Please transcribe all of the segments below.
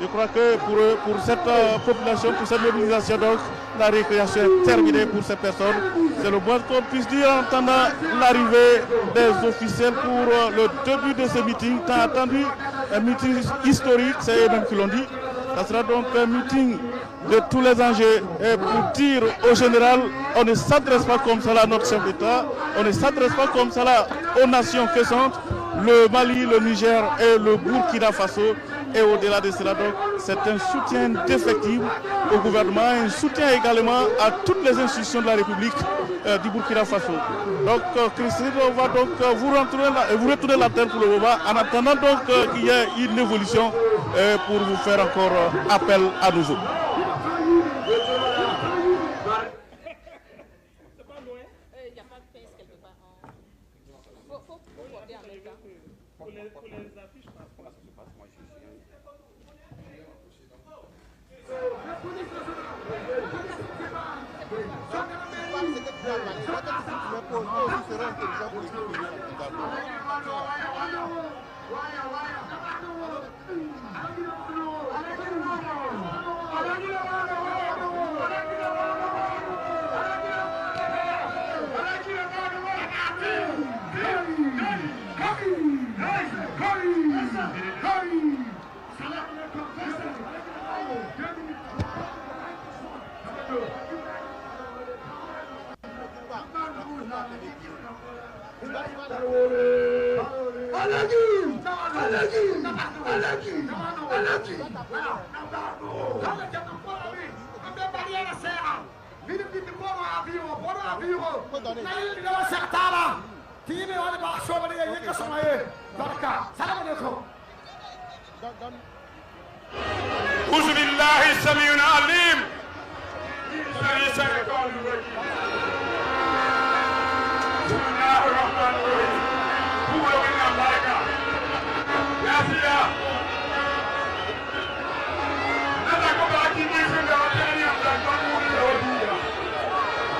Je crois que pour cette population, pour cette mobilisation, donc, la récréation est terminée pour ces personnes. C'est le moins qu'on puisse dire en attendant l'arrivée des officiels pour le début de ce meeting. Tant attendu, un meeting historique, c'est eux-mêmes qui l'ont dit. Ça sera donc un meeting de tous les enjeux. Et pour dire au général, on ne s'adresse pas comme cela à notre chef d'État, on ne s'adresse pas comme cela aux nations que sont le Mali, le Niger et le Burkina Faso. Et au-delà de cela, donc, c'est un soutien défectible au gouvernement, un soutien également à toutes les institutions de la République du Burkina Faso. Donc, Christine, on va donc vous retourner la tête pour le moment, en attendant donc qu'il y ait une évolution pour vous faire encore appel à nouveau. أعوذ بالله السميع العليم بسم الله الرحمن الرحيم هو من أمريكا يا سيدي نتاكم باكي نيسن دواتيني أمدان بانموني دواتيني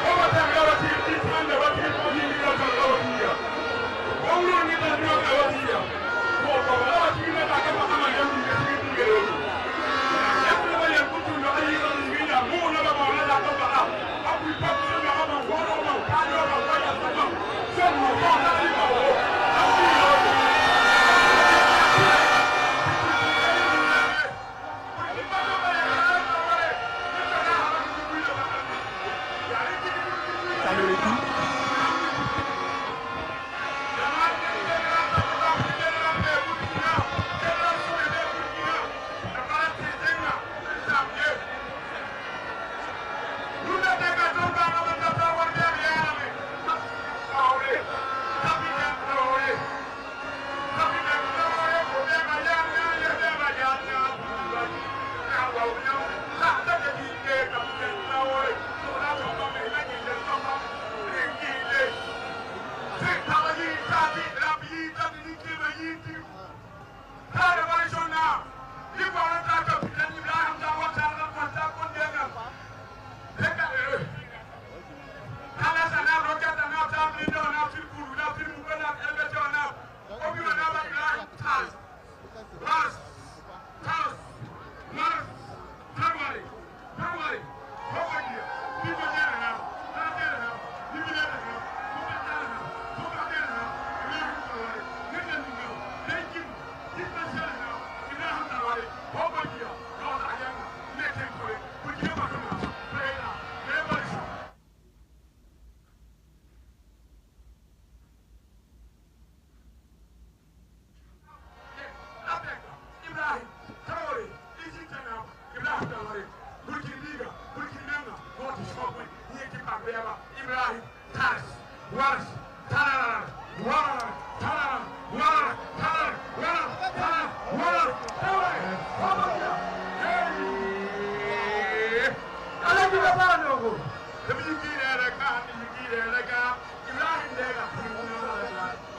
وما تنغواتي الإسلام دواتيني دواتيني دواتيني وولون نتاكم دواتيني وقواتيني نتاكم محمد يمين يسير تيجي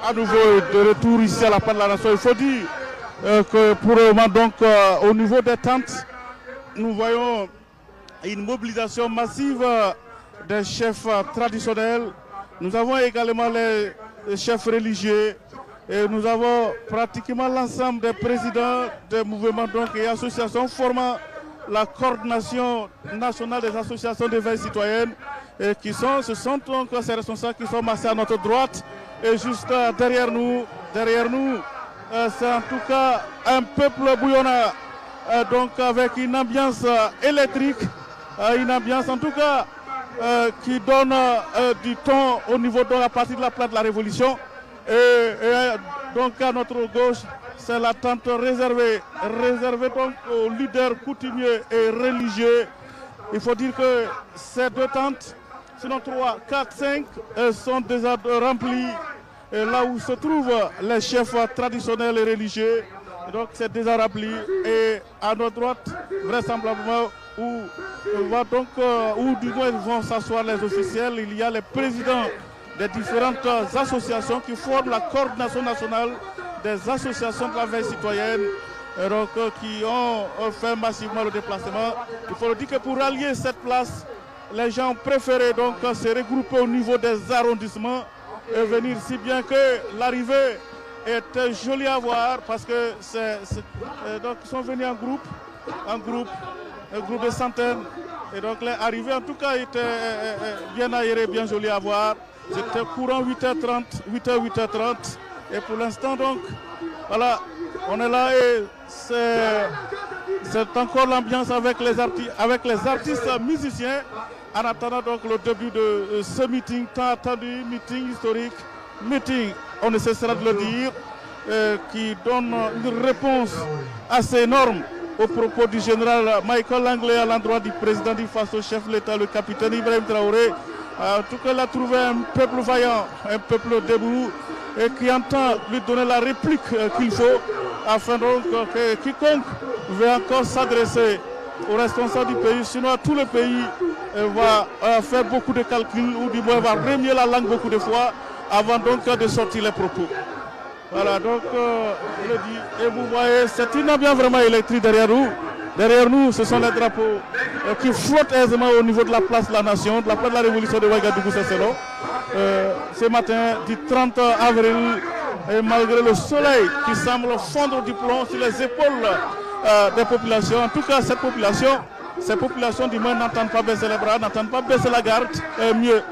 À nouveau de retour ici à la part de la nation. Il faut dire que pour le moment, donc, au niveau des tentes, nous voyons une mobilisation massive des chefs traditionnels. Nous avons également les chefs religieux, Et nous avons pratiquement l'ensemble des présidents des mouvements et associations formant la coordination nationale des associations de veille citoyenne. Et ce sont donc ces responsables qui sont massés à notre droite. Et juste derrière nous, c'est en tout cas un peuple bouillonnant, donc avec une ambiance électrique, une ambiance en tout cas qui donne du ton au niveau de la partie de la place de la Révolution. Et donc à notre gauche, c'est la tente réservée donc aux leaders coutumiers et religieux. Il faut dire que ces deux tentes, sinon 3, 4, 5, sont déjà remplies. Et là où se trouvent les chefs traditionnels et religieux, donc c'est déjà rempli. Et à notre droite, vraisemblablement, où du moins vont s'asseoir les officiels, il y a les présidents des différentes associations qui forment la coordination nationale des associations de la veille citoyenne, donc, qui ont fait massivement le déplacement. Il faut le dire que pour allier cette place, les gens ont préféré donc se regrouper au niveau des arrondissements et venir, si bien que l'arrivée était jolie à voir parce que donc ils sont venus en groupe de centaines. Et donc l'arrivée en tout cas était bien aérée, bien jolie à voir. C'était courant 8h30, 8h30. Et pour l'instant donc, voilà, on est là et c'est encore l'ambiance avec les artistes musiciens. En attendant donc le début de ce meeting tant attendu, meeting historique, meeting, on ne cessera de le dire, qui donne une réponse assez énorme aux propos du général Michael Langley à l'endroit du président du Faso, chef de l'État, le capitaine Ibrahim Traoré. En tout cas, il a trouvé un peuple vaillant, un peuple debout et qui entend lui donner la réplique qu'il faut afin donc que quiconque veut encore s'adresser aux responsables du pays, sinon à tout le pays, va faire beaucoup de calculs ou du moins va remuer la langue beaucoup de fois avant donc de sortir les propos. Voilà, donc je le dis, et vous voyez, c'est une ambiance vraiment électrique derrière nous. Derrière nous, ce sont les drapeaux qui flottent aisément au niveau de la place de la Nation, de la place de la Révolution de Ouagadougou-Sesselo. Ce matin, du 30 avril, et malgré le soleil qui semble fondre du plomb sur les épaules des populations, en tout cas ces populations du moins n'entendent pas baisser les bras, n'entendent pas baisser la garde, et mieux,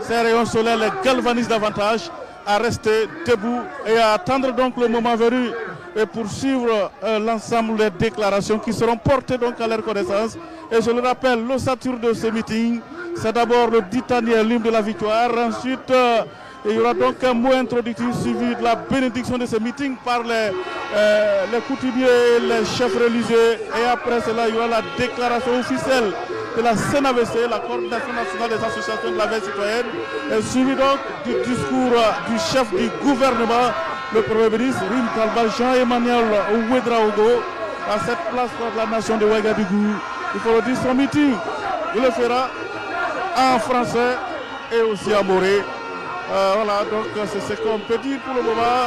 ces rayons solaires les galvanisent davantage à rester debout et à attendre donc le moment venu et poursuivre l'ensemble des déclarations qui seront portées donc à leur connaissance. Et je le rappelle, l'ossature de ce meeting, c'est d'abord le ditanier l'hymne de la victoire. Ensuite, il y aura donc un mot introductif suivi de la bénédiction de ce meeting par les coutumiers, les chefs religieux. Et après cela, il y aura la déclaration officielle de la CNAVC, la Coordination nationale des associations de la veille citoyenne, et suivi donc du discours du chef du gouvernement, le Premier ministre Rim Talba Jean-Emmanuel Ouedraogo, à cette place de la nation de Ouagadougou. Il faut le dire, son meeting, il le fera en français et aussi en moré. Voilà, donc c'est ce qu'on peut dire pour le moment.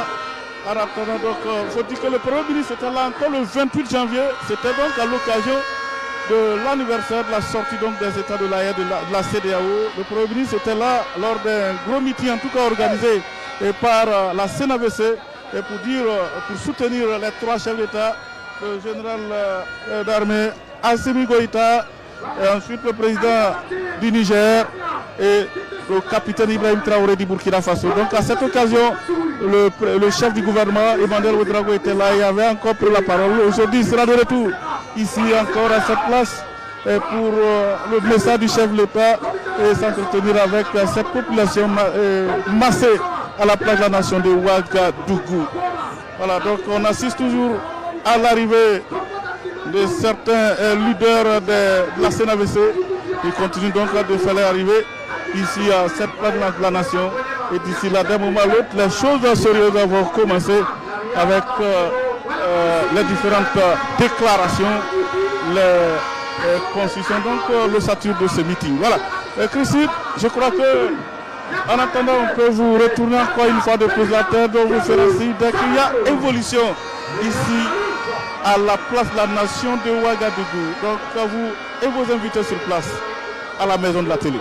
En attendant, donc, il faut dire que le Premier ministre était là encore le 28 janvier. C'était donc à l'occasion de l'anniversaire de la sortie donc des États de l'AE de la CEDEAO. Le Premier ministre était là lors d'un gros meeting, en tout cas organisé par la CNAVC, et pour soutenir les trois chefs d'État, le général d'armée Assimi Goïta, et ensuite le président du Niger et le capitaine Ibrahim Traoré du Burkina Faso. Donc à cette occasion, le chef du gouvernement, Emmanuel Ouedraogo, était là et avait encore pris la parole. Aujourd'hui, il sera de retour ici encore à cette place pour le message du chef de l'État et s'entretenir avec cette population massée à la place de la nation de Ouagadougou. Voilà, donc on assiste toujours à l'arrivée de certains leaders de la CNAVC qui continuent donc de faire l'arrivée ici à cette place de la nation. Et d'ici là, d'un moment à l'autre, les choses sérieuses vont commencer avec les différentes déclarations, les constitutions, donc l'ossature de ce meeting. Voilà. Christine, je crois que en attendant, on peut vous retourner encore une fois de plus la terre, donc vous faire ainsi dès qu'il y a évolution ici à la place de la nation de Ouagadougou. Donc vous et vos invités sur place à la maison de la télé.